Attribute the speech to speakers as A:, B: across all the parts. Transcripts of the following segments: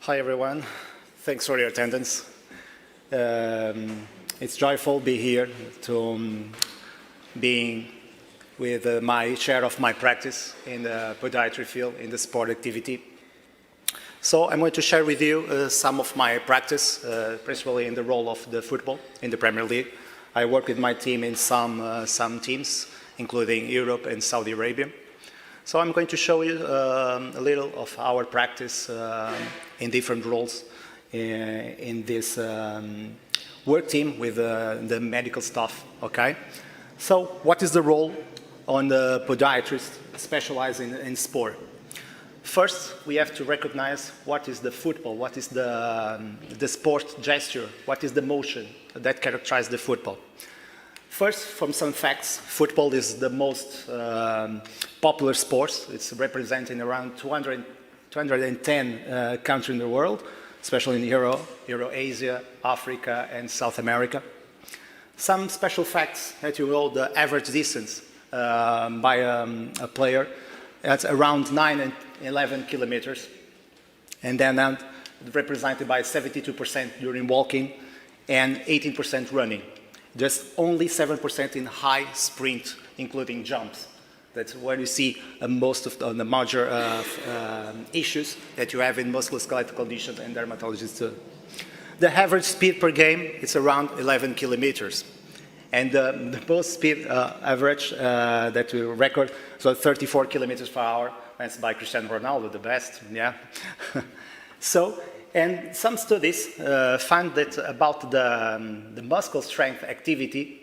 A: Hi everyone, thanks for your attendance. It's joyful to be here to being with my share of my practice in the podiatry field, in the sport activity. So I'm going to share with you some of my practice, principally in the role of the football in the Premier League. I work with my team in some teams, including Europe and Saudi Arabia. So I'm going to show you a little of our practice in different roles in this work team with the medical staff, okay? So what is the role on the podiatrist specialized in sport? First, we have to recognize what is the football, what is the sport gesture, what is the motion that characterizes the football. First, from some facts, football is the most popular sport. It's representing around 210 countries in the world, especially in Eurasia, Africa, and South America. Some special facts that you know: the average distance by a player, that's around 9 and 11 kilometers, and then represented by 72% during walking and 18% running. Just only 7% in high sprint, including jumps. That's where you see most of the major issues that you have in musculoskeletal conditions and dermatologists too. The average speed per game is around 11 kilometers. And the most speed average that we record, so 34 kilometers per hour, that's by Cristiano Ronaldo, the best, yeah. And some studies found that about the muscle strength activity,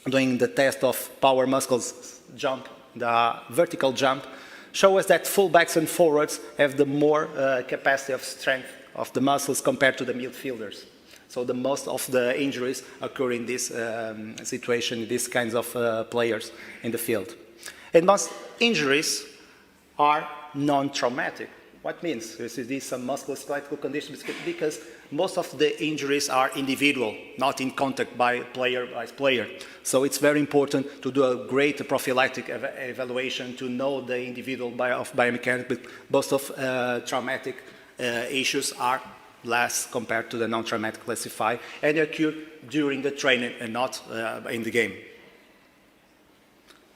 A: doing the test of power muscles jump, the vertical jump, show us that fullbacks and forwards have the more capacity of strength of the muscles compared to the midfielders. So the most of the injuries occur in this situation, these kinds of players in the field. And most injuries are non-traumatic. What means? This is some musculoskeletal conditions because most of the injuries are individual, not in contact by player by player. So it's very important to do a great prophylactic evaluation to know the individual of biomechanics, but most of traumatic issues are less compared to the non-traumatic classify and occur during the training and not in the game.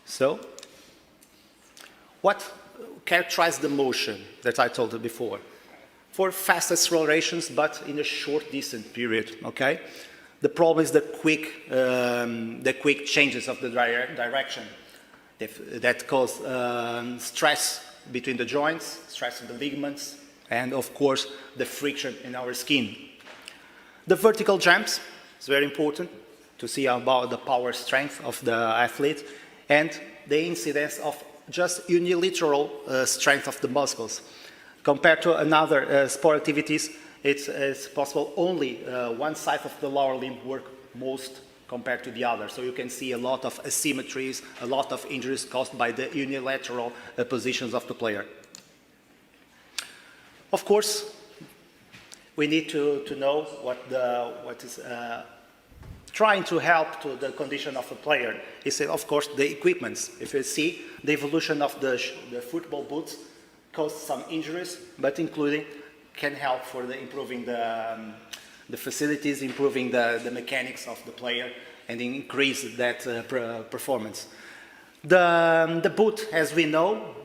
A: So, what characterizes the motion that I told you before? For fast accelerations, but in a short distance period, okay? The problem is the quick changes of the direction that cause stress between the joints, stress in the ligaments, and of course, the friction in our skin. The vertical jumps is very important to see about the power strength of the athlete and the incidence of just unilateral strength of the muscles. Compared to another sport activities, it's possible only one side of the lower limb work most compared to the other. So you can see a lot of asymmetries, a lot of injuries caused by the unilateral positions of the player. Of course, we need to know what is trying to help to the condition of a player is, of course, the equipments. If you see, the evolution of the football boots caused some injuries, but including can help for improving the facilities, improving the mechanics of the player, and increase that performance. The boot, as we know,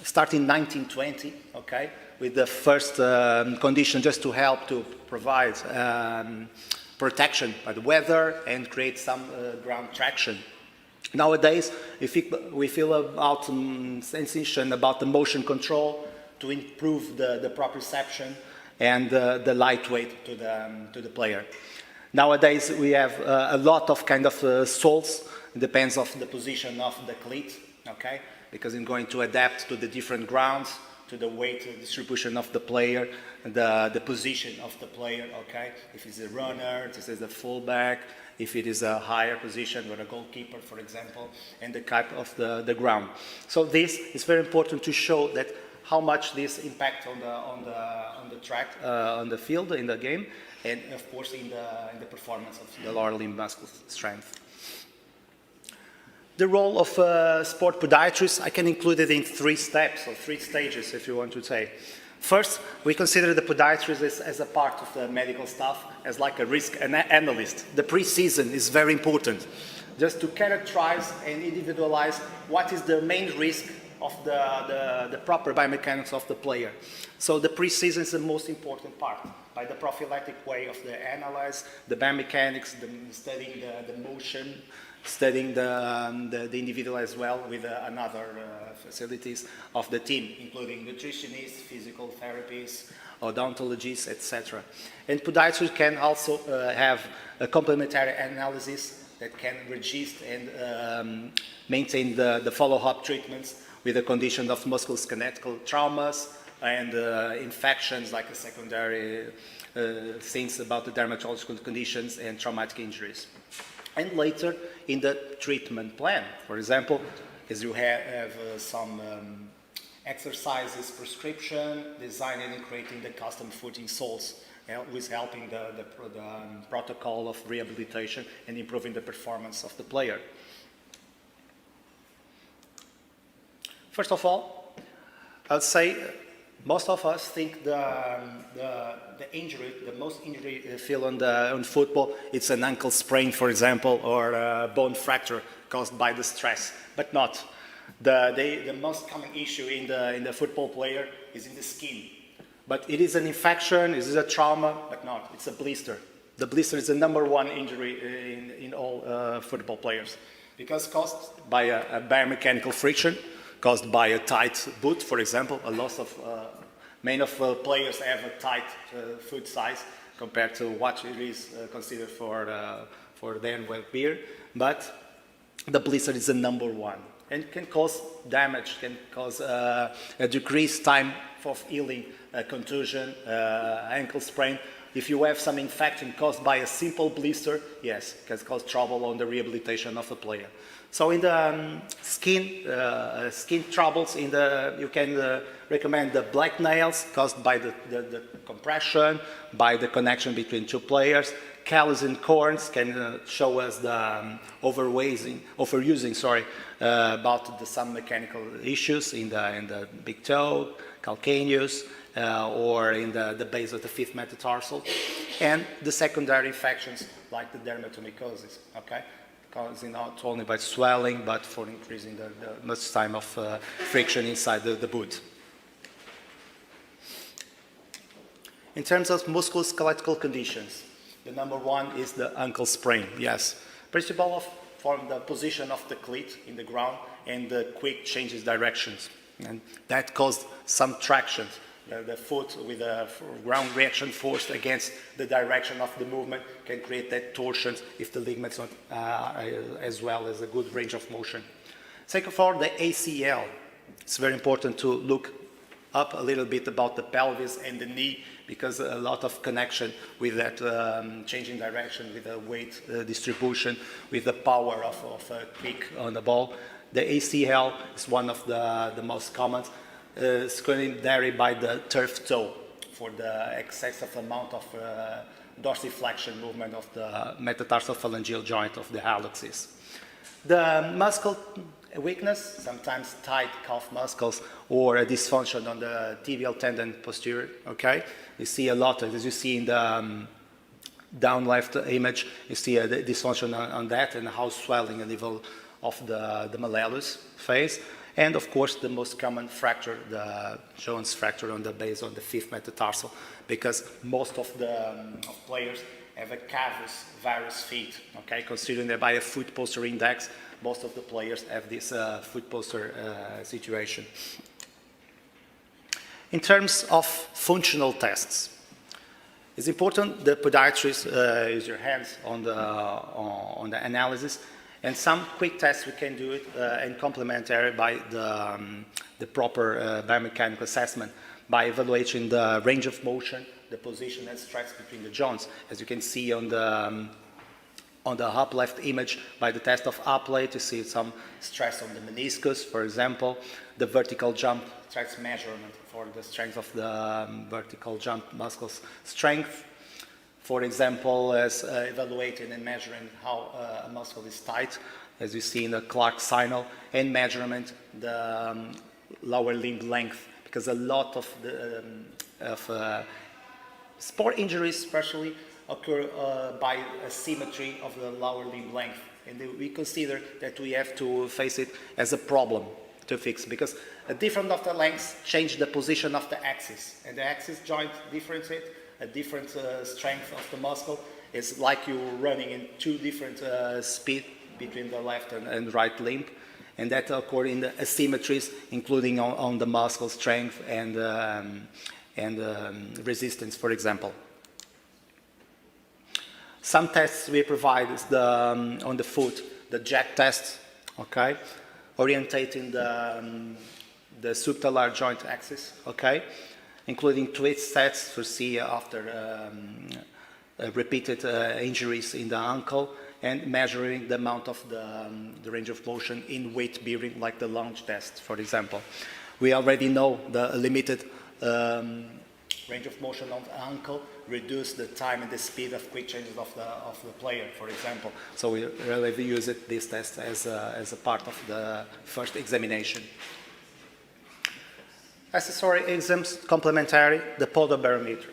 A: started in 1920, okay, with the first condition just to help to provide protection by the weather and create some ground traction. Nowadays, we feel about sensation, about the motion control to improve the proprioception and the lightweight to the player. Nowadays, we have a lot of kind of soles. It depends on the position of the cleat, okay? Because it's going to adapt to the different grounds, to the weight distribution of the player, the position of the player, okay? If it's a runner, this is a fullback, if it is a higher position with a goalkeeper, for example, and the type of the ground. So this is very important to show that how much this impact on the track, on the field, in the game, and of course in the performance of the lower limb muscle strength. The role of sport podiatrist, I can include it in 3 steps or 3 stages, if you want to say. First, we consider the podiatrist as a part of the medical staff, as like a risk analyst. The pre-season is very important, just to characterize and individualize what is the main risk of the proper biomechanics of the player. So the pre-season is the most important part, by the prophylactic way of the analyze, the biomechanics, studying the motion, studying the individual as well with another facilities of the team, including nutritionists, physical therapists, odontologists, etc. And podiatry can also have a complementary analysis that can register and maintain the follow-up treatments with the condition of musculoskeletal traumas and infections like a secondary things about the dermatological conditions and traumatic injuries. And later in the treatment plan, for example, as you have some exercises, prescription, designing and creating the custom footing soles, with helping the protocol of rehabilitation and improving the performance of the player. First of all, I'll say most of us think the most injury feel on football, it's an ankle sprain, for example, or a bone fracture caused by the stress, but not. The most common issue in the football player is in the skin. But it is an infection, it is a trauma, but not, it's a blister. The blister is the #1 injury in all football players, because caused by a biomechanical friction, caused by a tight boot, for example. A loss of many players have a tight foot size compared to what it is considered for their well-being. But the blister is the #1 and can cause damage, can cause a decreased time of healing, contusion, ankle sprain. If you have some infection caused by a simple blister, yes, it can cause trouble on the rehabilitation of the player. So in the skin troubles, you can recommend the black nails caused by the compression, by the connection between two players. Callus and corns can show us the overusing, about some mechanical issues in the big toe, calcaneus, or in the base of the fifth metatarsal, and the secondary infections like the dermatomycosis, okay? Causing not only by swelling, but for increasing the much time of friction inside the boot. In terms of musculoskeletal conditions, the #1 is the ankle sprain, yes. Principle from the position of the cleat in the ground and the quick changes directions. And that caused some tractions. The foot with a ground reaction force against the direction of the movement can create that torsion if the ligaments not as well as a good range of motion. Second of all, the ACL. It's very important to look up a little bit about the pelvis and the knee, because a lot of connection with that changing direction, with the weight distribution, with the power of a kick on the ball. The ACL is one of the most common. Secondary by the turf toe for the excessive amount of dorsiflexion movement of the metatarsal phalangeal joint of the hallexes. The muscle weakness, sometimes tight calf muscles or a dysfunction on the tibial tendon posterior, okay? You see a lot, as you see in the down left image, you see a dysfunction on that and how swelling a level of the malleolus phase. And of course, the most common fracture, the Jones fracture on the base of the fifth metatarsal, because most of the players have a cavus varus feet, okay? Considering that by a foot posture index, most of the players have this foot posture situation. In terms of functional tests, it's important the podiatrist use your hands on the analysis. And some quick tests we can do it and complementary by the proper biomechanical assessment by evaluating the range of motion, the position and stretch between the joints. As you can see on the up left image, by the test of uplate, you see some stress on the meniscus, for example, the vertical jump stress measurement for the strength of the vertical jump muscles strength. For example, as evaluating and measuring how a muscle is tight, as you see in the Clark signal, and measurement the lower limb length, because a lot of sport injuries especially occur by asymmetry of the lower limb length. And we consider that we have to face it as a problem to fix, because a difference of the lengths change the position of the axis, and the axis joint differentiate a different strength of the muscle. It's like you're running in two different speed between the left and right limb, and that occur in the asymmetries, including on the muscle strength and resistance, for example. Some tests we provide is on the foot, the jack test, okay, orientating the subtalar joint axis, okay, including twist sets to see after repeated injuries in the ankle, and measuring the amount of the range of motion in weight bearing, like the lunge test, for example. We already know the limited range of motion on the ankle reduce the time and the speed of quick changes of the player, for example. So we really use this test as a part of the first examination. Accessory exams, complementary, the podobarometer.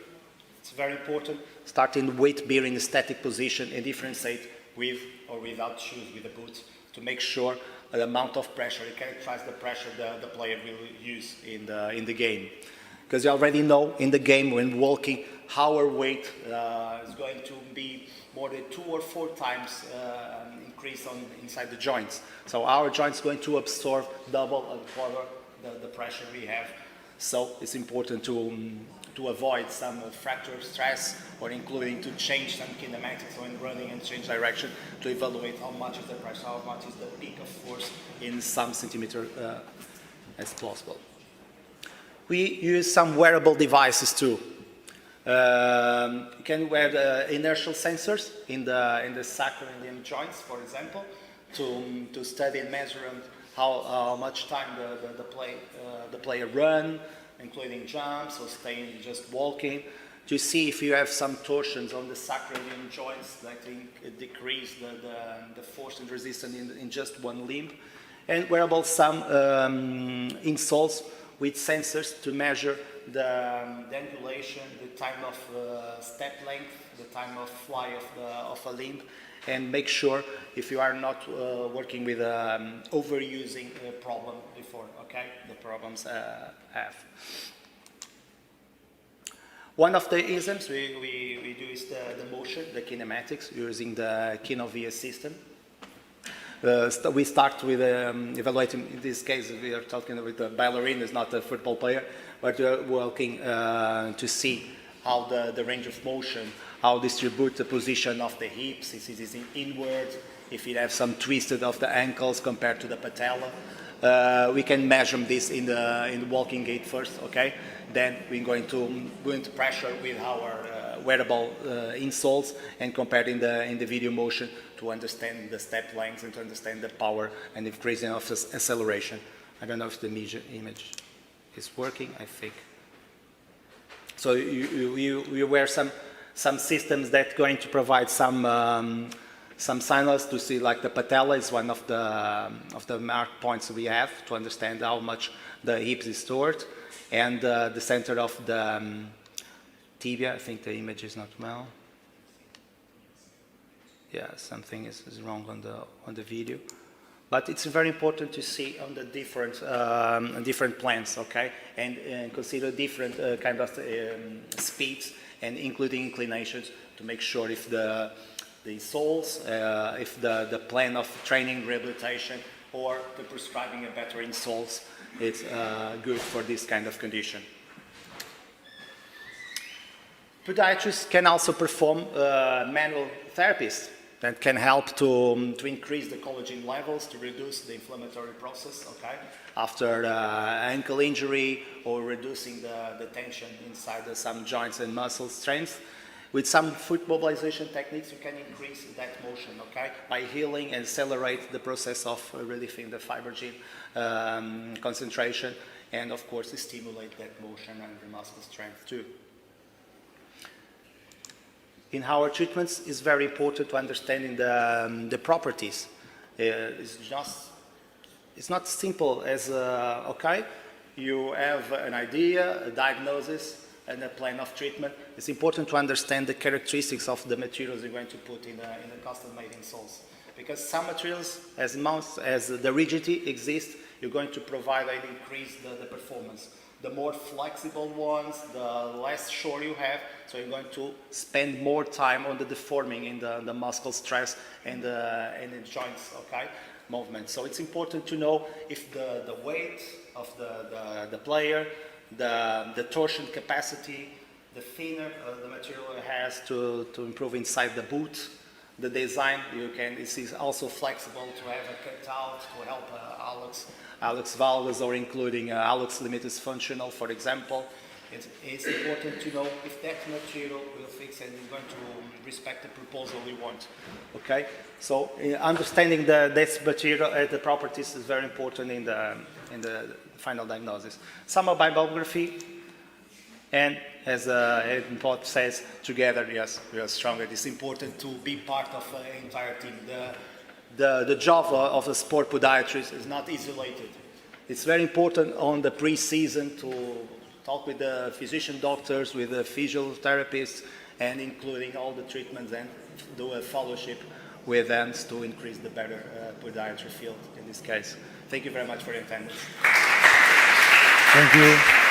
A: It's very important. Start in weight-bearing static position and differentiate with or without shoes, with the boots, to make sure the amount of pressure, you characterize the pressure the player will use in the game. Because you already know in the game when walking, our weight is going to be more than 2 or 4 times increase inside the joints. So our joints are going to absorb double and quarter the pressure we have. So it's important to avoid some fracture stress, or including to change some kinematics when running and change direction, to evaluate how much is the pressure, how much is the peak of force in some centimeter as possible. We use some wearable devices too. You can wear the inertial sensors in the sacral and limb joints, for example, to study and measure how much time the player run, including jumps or staying just walking, to see if you have some torsions on the sacral limb joints that decrease the force and resistance in just one limb, and wearable some insoles with sensors to measure the angulation, the time of step length, the time of fly of a limb, and make sure if you are not working with overusing a problem before, okay, the problems have. One of the exams we do is the motion, the kinematics, using the KinoVia system. We start with evaluating, in this case we are talking with a ballerina, is not a football player, but we're working to see how the range of motion, how distribute the position of the hips, if it is inward, if it has some twisted of the ankles compared to the patella. We can measure this in the walking gait first, okay? Then we're going to go into pressure with our wearable insoles and compare in the video motion to understand the step length and to understand the power and the increasing of acceleration. I don't know if the image is working, I think. So you wear some systems that are going to provide some signals to see, like the patella is one of the mark points we have to understand how much the hips is stored, and the center of the tibia. I think the image is not well. Yeah, something is wrong on the video, but it's very important to see on the different plans, okay, and consider different kind of speeds and including inclinations to make sure if the soles, if the plan of training, rehabilitation, or the prescribing a better insoles, it's good for this kind of condition. Podiatrists can also perform manual therapies that can help to increase the collagen levels, to reduce the inflammatory process, okay, after ankle injury, or reducing the tension inside some joints and muscle strength. With some foot mobilization techniques, you can increase that motion, okay, by healing and accelerate the process of relieving the fibrogen concentration, and of course stimulate that motion and the muscle strength too. In our treatments, it's very important to understanding the properties. It's not simple as okay, you have an idea, a diagnosis, and a plan of treatment. It's important to understand the characteristics of the materials you're going to put in the custom-made insoles. Because some materials, as the rigidity exists, you're going to provide and increase the performance. The more flexible ones, the less sure you have, so you're going to spend more time on the deforming in the muscle stress and in joints, okay, movement. So it's important to know if the weight of the player, the torsion capacity, the thinner the material has to improve inside the boot, the design, it is also flexible to have a cutout to help Alex valgus or including Alex limitus functional, for example. It's important to know if that material will fix and is going to respect the proposal we want. Okay, so understanding this material, the properties is very important in the final diagnosis. Some bibliography, and as Enpodhe says, together, yes, we are stronger. It's important to be part of an entire team. The job of the sport podiatrist is not isolated. It's very important on the pre-season to talk with the physician doctors, with the physiotherapists, and including all the treatments and do a fellowship with them to increase the better podiatry field in this case. Thank you very much for your attendance.
B: Thank you.